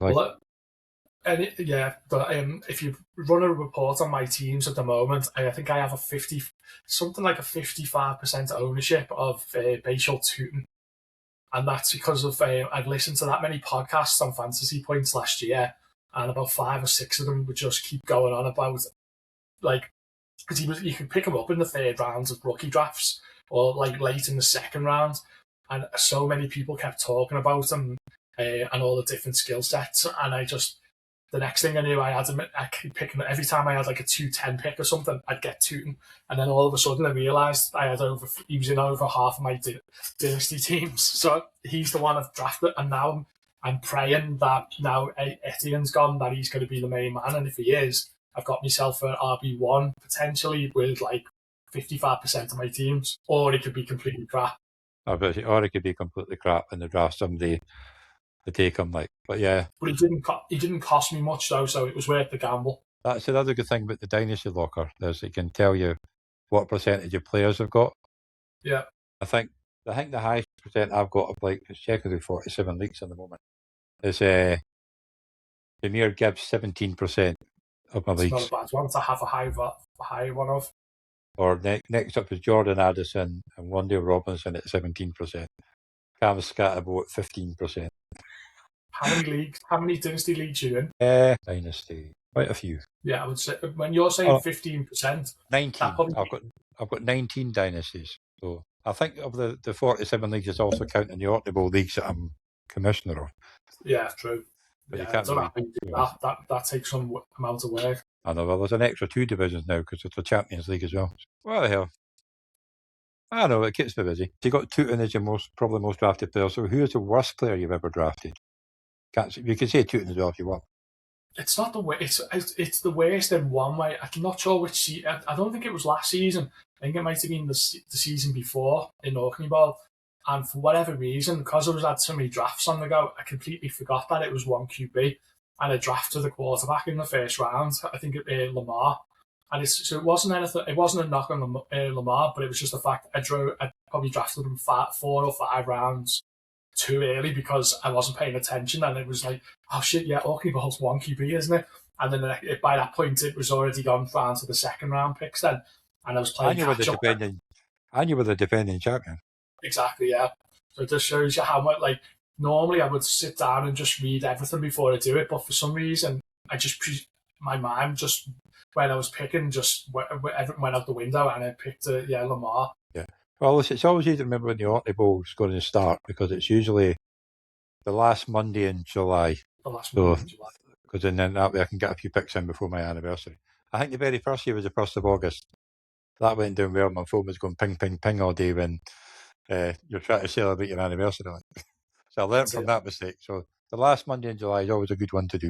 Like, Well, if you run a report on my teams at the moment, I think I have something like a 55% ownership of Bashal Tootin. And that's because of I've listened to that many podcasts on fantasy points last year, and about 5 or 6 of them would just keep going on about, like, because you could pick him up in the third rounds of rookie drafts or like late in the second round, and so many people kept talking about him and all the different skill sets, and the next thing I knew, I keep picking every time I had like a 210 pick or something, I'd get Tootin, and then all of a sudden I realised he was in over half of my dynasty teams, so he's the one I've drafted, and now I'm praying that now Etienne's gone, that he's going to be the main man, and if he is, I've got myself an RB1 potentially with like 55% of my teams, or it could be completely crap. Or it could be completely crap in the draft someday to take him. But yeah. But he didn't cost me much though, so it was worth the gamble. That's another good thing about the Dynasty Locker. It can tell you what percentage of players have got. Yeah. I think the highest percent I've got of checking through 47 leagues at the moment is Demir Gibbs 17% of my leagues. It's not a bad one to have a high one of. Or next up is Jordan Addison and Wandale Robinson at 17%. Cam Scatterbo at 15%. How many dynasty leagues are you in? Dynasty, quite a few. Yeah, I would say when you're saying 15%, 19. I've got 19 dynasties. So I think of the 47 leagues, it's also counting the OrkneyBowl leagues that I'm commissioner of. Yeah, true. But yeah, you can't really do that takes some amount of work. I know. Well, there's an extra 2 divisions now because it's a Champions League as well. What the hell? I know, it keeps me busy. You got Tootin as your probably most drafted player. So who is the worst player you've ever drafted? You can say Tootin as well if you want. It's not the way. It's the worst in one way. I'm not sure which. I don't think it was last season. I think it might have been the season before in OrkneyBowl. And for whatever reason, because I had so many drafts on the go, I completely forgot that it was one QB, and I drafted the quarterback in the first round. I think it Lamar, and it wasn't anything. It wasn't a knock on Lamar, but it was just the fact I probably drafted him 4 or 5 rounds too early because I wasn't paying attention, and it was like, oh shit, yeah, OrkneyBowl's one QB, isn't it? And then by that point, it was already gone down to the second round picks then, and I was playing catch up. And you were the defending champion. Exactly, yeah. So it just shows you how much, normally I would sit down and just read everything before I do it, but for some reason, my mind just, when I was picking, everything went out the window, and I picked Lamar. Yeah. Well, it's always easy to remember when the OrkneyBowl is going to start because it's usually the last Monday in July. Because then that way I can get a few picks in before my anniversary. I think the very first year was the 1st of August. That went down well. My phone was going ping, ping, ping all day when you're trying to celebrate your anniversary. So I learned from that mistake. So the last Monday in July is always a good one to do.